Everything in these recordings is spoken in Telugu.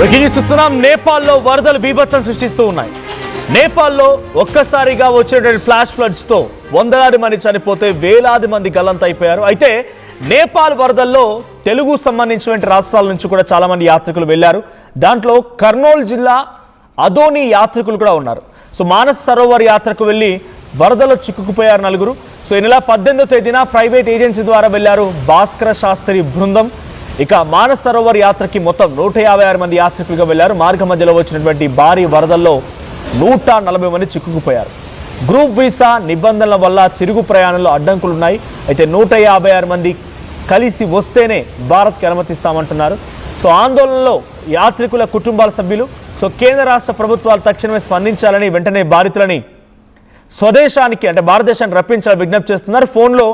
చూస్తున్నాం నేపాల్లో వరదలు బీభత్సం సృష్టిస్తూ ఉన్నాయి. నేపాల్లో ఒక్కసారిగా వచ్చేటువంటి ఫ్లాష్ ఫ్లడ్స్ తో వందలాది మంది చనిపోతే వేలాది మంది గల్లంతైపోయారు. అయితే నేపాల్ వరదల్లో తెలుగు సంబంధించిన రాష్ట్రాల నుంచి కూడా చాలా మంది యాత్రికులు వెళ్లారు. దాంట్లో కర్నూలు జిల్లా అదోని యాత్రికులు కూడా ఉన్నారు. సో మానస్ సరోవర్ యాత్రకు వెళ్లి వరదలో చిక్కుకుపోయారు నలుగురు. సో ఈ నెల 18వ తేదీన ప్రైవేట్ ఏజెన్సీ ద్వారా వెళ్లారు భాస్కర శాస్త్రి బృందం. ఇక మానస్ సరోవర్ యాత్రకి మొత్తం 156 మంది యాత్రికులుగా వెళ్లారు. మార్గ మధ్యలో వచ్చినటువంటి భారీ వరదల్లో 140 మంది చిక్కుకుపోయారు. గ్రూప్ వీసా నిబంధనల వల్ల తిరుగు ప్రయాణంలో అడ్డంకులున్నాయి. అయితే 156 మంది కలిసి వస్తేనే భారత్కి అనుమతిస్తామంటున్నారు. సో ఆందోళనలో యాత్రికుల కుటుంబాల సభ్యులు సో కేంద్ర రాష్ట్ర ప్రభుత్వాలు తక్షణమే స్పందించాలని వెంటనే బాధితులని స్వదేశానికి అంటే భారతదేశానికి రప్పించాలని విజ్ఞప్తి చేస్తున్నారు. ఫోన్లో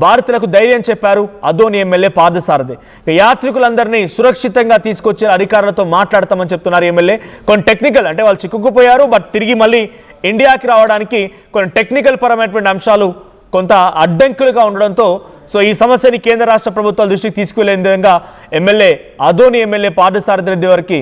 భారతీయులకు ధైర్యం చెప్పారు అదోని ఎమ్మెల్యే పార్థసారథి. యాత్రికులందరినీ సురక్షితంగా తీసుకొచ్చి అధికారులతో మాట్లాడతామని చెప్తున్నారు ఎమ్మెల్యే. కొన్ని టెక్నికల్ అంటే వాళ్ళు చిక్కుకుపోయారు, బట్ తిరిగి మళ్ళీ ఇండియాకి రావడానికి కొన్ని టెక్నికల్ పరమైనటువంటి అంశాలు కొంత అడ్డంకులుగా ఉండడంతో సో ఈ సమస్యని కేంద్ర రాష్ట్ర ప్రభుత్వాల దృష్టికి తీసుకువెళ్లే విధంగా అదోని ఎమ్మెల్యే పార్థసారథి రెడ్డి వారికి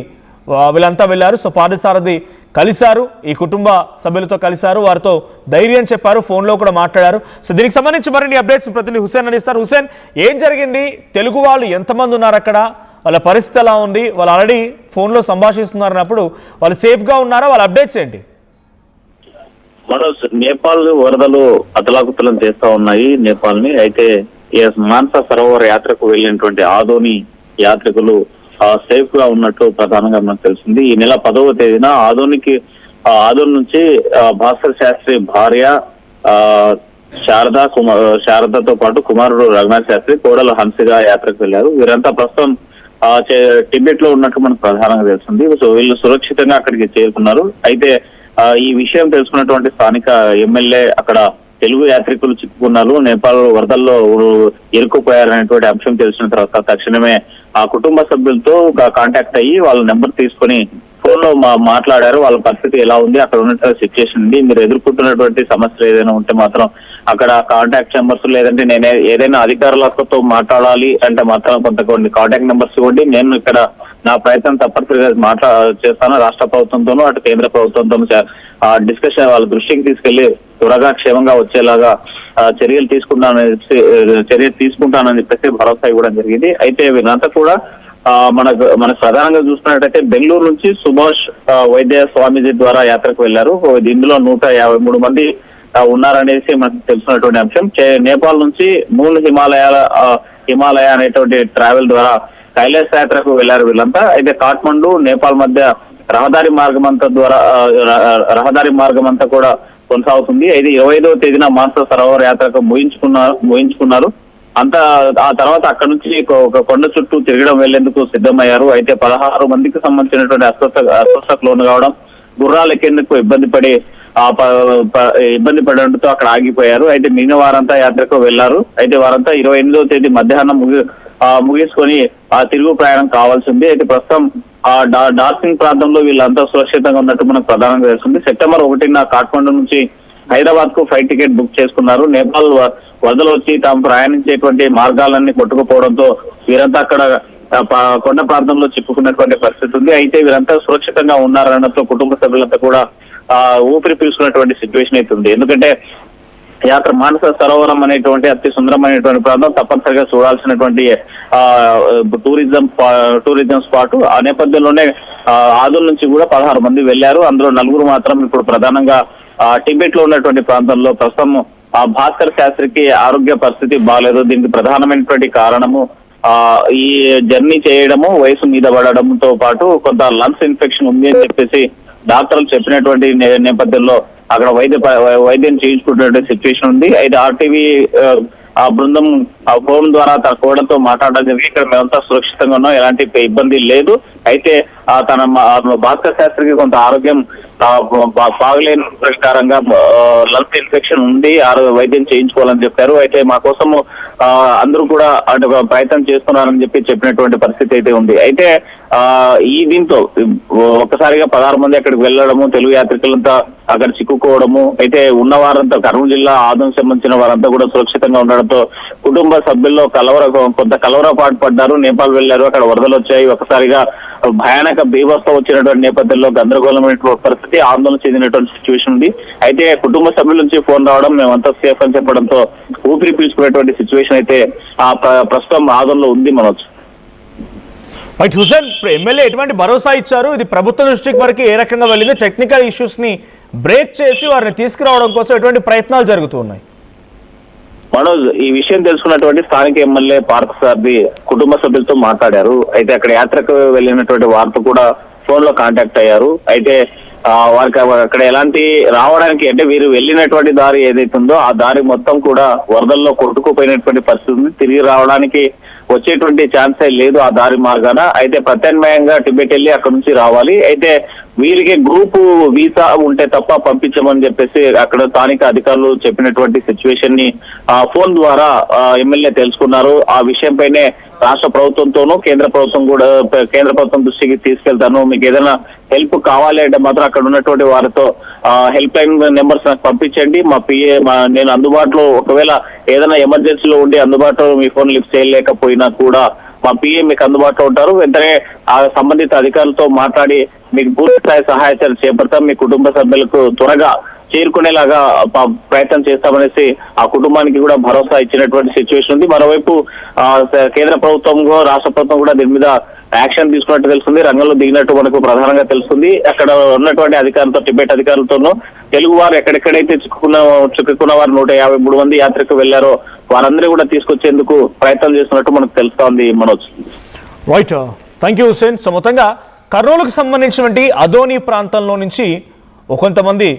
వీళ్ళంతా వెళ్ళారు. సో పార్థసారథి కలిశారు, ఈ కుటుంబ సభ్యులతో కలిశారు, వారితో ధైర్యం చెప్పారు, ఫోన్లో కూడా మాట్లాడారు. సో దీనికి సంబంధించి మరిన్ని అప్డేట్స్ ప్రతినిధి హుసేన్ అందిస్తారు. హుసేన్, ఏం జరిగింది? తెలుగు వాళ్ళు ఎంతమంది ఉన్నారు అక్కడ? వాళ్ళ పరిస్థితి ఎలా ఉంది? వాళ్ళు ఆల్రెడీ ఫోన్లో సంభాషిస్తున్నారన్నప్పుడు వాళ్ళు సేఫ్గా ఉన్నారా? వాళ్ళ అప్డేట్స్ ఏంటి? మనోజ్, నేపాల్ వరదలు అతలాకుతలం చేస్తా ఉన్నాయి నేపాల్ ని. అయితే మానస సరోవర్ యాత్రకు వెళ్ళినటువంటి ఆదోని యాత్రికులు సేఫ్ గా ఉన్నట్టు ప్రధానంగా మనకు తెలిసింది. ఈ నెల 10వ తేదీన ఆదోని నుంచి భాస్కర్ శాస్త్రి భార్య శారదతో పాటు కుమారుడు రఘునాథ్ శాస్త్రి, కోడలు హంసిగా యాత్రకు వెళ్లారు. వీరంతా ప్రస్తుతం టిబెట్ లో ఉన్నట్టు మనకు ప్రధానంగా తెలిసింది. సో వీళ్ళు సురక్షితంగా అక్కడికి చేరుకున్నారు. అయితే ఈ విషయం తెలుసుకున్నటువంటి స్థానిక ఎమ్మెల్యే అక్కడ తెలుగు యాత్రికులు చిక్కుకున్నారు, నేపాల్ వరదల్లో ఇరుక్కుపోయారనేటువంటి అంశం తెలిసిన తర్వాత తక్షణమే ఆ కుటుంబ సభ్యులతో కాంటాక్ట్ అయ్యి వాళ్ళ నెంబర్ తీసుకొని ఫోన్ లో మాట్లాడారు. వాళ్ళ పరిస్థితి ఎలా ఉంది, అక్కడ ఉన్నటువంటి సిచ్యుయేషన్ ఉంది, మీరు ఎదుర్కొంటున్నటువంటి సమస్యలు ఏదైనా ఉంటే మాత్రం అక్కడ కాంటాక్ట్ నెంబర్స్, లేదంటే నేను ఏదైనా అధికారులతో మాట్లాడాలి అంటే మాత్రం కొన్ని కాంటాక్ట్ నెంబర్స్ ఇవ్వండి, నేను ఇక్కడ నా ప్రయత్నం తప్పనిసరిగా చేస్తాను, రాష్ట్ర ప్రభుత్వంతోనూ అటు కేంద్ర ప్రభుత్వంతోనూ డిస్కషన్ వాళ్ళ దృష్టికి తీసుకెళ్లి త్వరగా క్షేమంగా వచ్చేలాగా చర్యలు తీసుకుంటానని చెప్పేసి భరోసా ఇవ్వడం జరిగింది. అయితే వీళ్ళంతా కూడా మనకు ప్రధానంగా చూస్తున్నట్టయితే బెంగళూరు నుంచి సుభాష్ వైద్య స్వామీజీ ద్వారా యాత్రకు వెళ్లారు. ఇందులో 153 మంది ఉన్నారనేసి మనకు తెలిసినటువంటి అంశం. నేపాల్ నుంచి మూల్ హిమాలయ అనేటువంటి ట్రావెల్ ద్వారా కైలాస యాత్రకు వెళ్లారు వీళ్ళంతా. అయితే కాఠ్మండు నేపాల్ మధ్య రహదారి మార్గం అంతా కూడా కొనసాగుతుంది. అయితే 25వ తేదీన మానస సరోవర్ యాత్రకు ముగించుకున్నారు. ఆ తర్వాత అక్కడ నుంచి ఒక కొండ చుట్టూ తిరగడం వెళ్లేందుకు సిద్ధమయ్యారు. అయితే 16 మందికి సంబంధించినటువంటి అస్వస్థకు లోను కావడం, గుర్రాలు ఎక్కేందుకు ఇబ్బంది పడడంతో అక్కడ ఆగిపోయారు. అయితే మిగిలిన వారంతా యాత్రకు వెళ్లారు. అయితే వారంతా 28వ తేదీ మధ్యాహ్నం ముగించుకొని తిరుగు ప్రయాణం కావాల్సింది. అయితే ప్రస్తుతం డార్సింగ్ ప్రాంతంలో వీళ్ళంతా సురక్షితంగా ఉన్నట్టు మనకు ప్రధానంగా తెలుస్తుంది. సెప్టెంబర్ 1న కాఠ్మండు నుంచి హైదరాబాద్ కు ఫ్లైట్ టికెట్ బుక్ చేసుకున్నారు. నేపాల్ వరదలు వచ్చి తాము ప్రయాణించేటువంటి మార్గాలన్నీ కొట్టుకుపోవడంతో వీరంతా అక్కడ కొండ ప్రాంతంలో చిక్కుకున్నటువంటి పరిస్థితి ఉంది. అయితే వీరంతా సురక్షితంగా ఉన్నారన్నట్టు కుటుంబ సభ్యులంతా కూడా ఊపిరి పీల్చుకున్నటువంటి సిచ్యువేషన్ అయితే ఉంది. ఎందుకంటే యాత్ర మానస సరోవరం అనేటువంటి అతి సుందరమైనటువంటి ప్రాంతం, తప్పనిసరిగా చూడాల్సినటువంటి టూరిజం స్పాట్. ఆ నేపథ్యంలోనే ఆదోని నుంచి కూడా 16 మంది వెళ్లారు. అందులో 4 మాత్రం ఇప్పుడు ప్రధానంగా టిబెట్ లో ఉన్నటువంటి ప్రాంతంలో ప్రస్తుతం భాస్కర్ శాస్త్రికి ఆరోగ్య పరిస్థితి బాగాలేదు. దీనికి ప్రధానమైనటువంటి కారణము ఈ జర్నీ చేయడము, వయసు మీద పడడంతో పాటు కొంత లంగ్స్ ఇన్ఫెక్షన్ ఉంది అని చెప్పేసి డాక్టర్లు చెప్పినటువంటి నేపథ్యంలో అక్కడ వైద్యం చేయించుకునే సిచ్యువేషన్ ఉంది. అయితే ఆర్టీవీ ఆ బృందం ఫోన్ ద్వారా తన కోడలతో మాట్లాడడం జరిగింది. ఇక్కడ మేమంతా సురక్షితంగా ఉన్నాం, ఎలాంటి ఇబ్బంది లేదు. అయితే తన భాస్కర్ శాస్త్రికి కొంత ఆరోగ్యం బాగలేని ప్రకారంగా లంగ్స్ ఇన్ఫెక్షన్ ఉంది, వైద్యం చేయించుకోవాలని చెప్పారు. అయితే మా కోసం అందరూ కూడా ప్రయత్నం చేస్తున్నారని చెప్పినటువంటి పరిస్థితి అయితే ఉంది. అయితే ఈ దీంతో ఒక్కసారిగా 16 మంది అక్కడికి వెళ్ళడము, తెలుగు యాత్రికులంతా అక్కడ చిక్కుకోవడము, అయితే ఉన్న వారంతా కర్నూలు జిల్లా ఆదం సంబంధించిన వారంతా కూడా సురక్షితంగా ఉండడంతో కుటుంబ సభ్యుల్లో కొంత కలవరపాటు పడ్డారు. నేపాల్ వెళ్లారు, అక్కడ వరదలు వచ్చాయి. ఒకసారిగా భయానక బీభత్సం వచ్చినటువంటి నేపథ్యంలో గందరగోళమైనటువంటి పరిస్థితి, ఆందోళన చెందినటువంటి సిచ్యువేషన్ ఉంది. అయితే కుటుంబ సభ్యుల నుంచి ఫోన్ రావడం, మేమంతా సేఫ్ అని చెప్పడంతో ఊపిరి పీల్చుకునేటువంటి సిచ్యువేషన్ అయితే ప్రస్తుతం ఆదంలో ఉంది. మనోజ్ రైట్ హుసేన్, ఎమ్మెల్యే ఎటువంటి భరోసా ఇచ్చారు? ఇది ప్రభుత్వ దృష్టికి వరకు ఏ రకంగా వెళ్ళింది? టెక్నికల్ ఇష్యూస్ ని బ్రేక్ చేసి వారిని తీసుకురావడం కోసం ఎటువంటి ప్రయత్నాలు జరుగుతున్నాయి? మనోజ్, ఈ విషయం తెలుసుకున్నటువంటి స్థానిక ఎమ్మెల్యే పార్థసారథి కుటుంబ సభ్యులతో మాట్లాడారు. అయితే అక్కడ యాత్రకు వెళ్ళినటువంటి వారితో కూడా ఫోన్ లో కాంటాక్ట్ అయ్యారు. అయితే వారికి అక్కడ ఎలాంటి రావడానికి, అంటే వీరు వెళ్ళినటువంటి దారి ఏదైతే ఉందో ఆ దారి మొత్తం కూడా వరదల్లో కొట్టుకుపోయినటువంటి పరిస్థితి ఉంది. తిరిగి రావడానికి వచ్చేటువంటి ఛాన్సే లేదు ఆ దారి మార్గాన. అయితే ప్రత్యామ్నాయంగా టిబెట్ వెళ్ళి అక్కడ నుంచి రావాలి. అయితే వీరికి గ్రూపు వీసా ఉంటే తప్ప పంపించమని చెప్పేసి అక్కడ స్థానిక అధికారులు చెప్పినటువంటి సిచ్యువేషన్ ని ఫోన్ ద్వారా ఎమ్మెల్యే తెలుసుకున్నారు. ఆ విషయంపైనే రాష్ట్ర ప్రభుత్వంతోనూ కేంద్ర ప్రభుత్వం దృష్టికి తీసుకెళ్తాను, మీకు ఏదైనా హెల్ప్ కావాలి అంటే మాత్రం అక్కడ ఉన్నటువంటి వారితో హెల్ప్ లైన్ నెంబర్స్ నాకు పంపించండి, మా పిఏ నేను అందుబాటులో, ఒకవేళ ఏదైనా ఎమర్జెన్సీలో ఉండి అందుబాటులో మీ ఫోన్ లిఫ్ట్ చేయలేకపోయినా కూడా మా పిఏ మీకు అందుబాటులో ఉంటారు. వెంటనే ఆ సంబంధిత అధికారులతో మాట్లాడి మీకు పూర్తి స్థాయి సహాయతలు చేపడతాం, మీ కుటుంబ సభ్యులకు త్వరగా చేరుకునేలాగా ప్రయత్నం చేస్తామనేసి ఆ కుటుంబానికి కూడా భరోసా ఇచ్చినటువంటి సిచ్యువేషన్ ఉంది. మరోవైపు కేంద్ర ప్రభుత్వం, రాష్ట్ర ప్రభుత్వం కూడా దీని మీద యాక్షన్ తీసుకున్నట్టు తెలుస్తుంది, రంగంలో దిగినట్టు మనకు ప్రధానంగా తెలుస్తుంది. అక్కడ ఉన్నటువంటి అధికారులతో, టిబెట్ అధికారులతోనూ తెలుగు వారు ఎక్కడెక్కడైతే చిక్కుకున్న వారు 153 మంది యాత్రకు వెళ్లారో వారందరూ కూడా తీసుకొచ్చేందుకు ప్రయత్నం చేస్తున్నట్టు మనకు తెలుస్తోంది. Manoj right, thank you Hussain. So మొత్తంగా కర్నూలుకు సంబంధించినటువంటి అదోని ప్రాంతంలో నుంచి కొంతమంది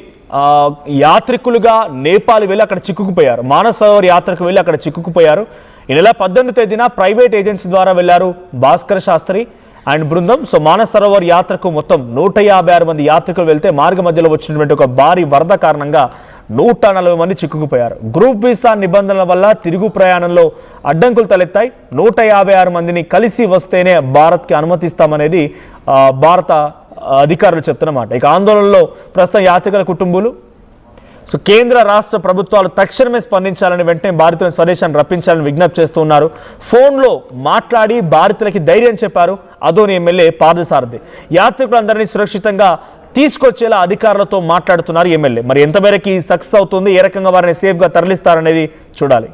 యాత్రికులుగా నేపాల్ వెళ్ళి అక్కడ చిక్కుకుపోయారు. మానసరోవర్ యాత్రకు వెళ్ళి అక్కడ చిక్కుకుపోయారు. ఈ నెల 18వ తేదీన ప్రైవేట్ ఏజెన్సీ ద్వారా వెళ్లారు భాస్కర్ శాస్త్రి అండ్ బృందం. సో మానసరోవర్ యాత్రకు మొత్తం 156 మంది యాత్రికులు వెళ్తే మార్గ మధ్యలో వచ్చినటువంటి ఒక భారీ వరద కారణంగా 140 మంది చిక్కుకుపోయారు. గ్రూప్ వీసా నిబంధనల వల్ల తిరుగు ప్రయాణంలో అడ్డంకులు తలెత్తాయి. 156 మందిని కలిసి వస్తేనే భారత్కి అనుమతిస్తామనేది భారత అధికారులు చెప్తున్నమాట. ఇక ఆందోళనలో ప్రస్తుతం యాత్రికుల కుటుంబాలు. సో కేంద్ర రాష్ట్ర ప్రభుత్వాలు తక్షణమే స్పందించాలని, వెంటనే బాధితులను స్వదేశాన్ని రప్పించాలని విజ్ఞప్తి చేస్తున్నారు. ఫోన్లో మాట్లాడి బాధితులకి ధైర్యం చెప్పారు అదోని ఎమ్మెల్యే పార్థసారథి. యాత్రికులందరినీ సురక్షితంగా తీసుకొచ్చేలా అధికారులతో మాట్లాడుతున్నారు ఎమ్మెల్యే. మరి ఎంత మేరకు సక్సెస్ అవుతుంది, ఏ రకంగా వారిని సేఫ్గా తరలిస్తారనేది చూడాలి.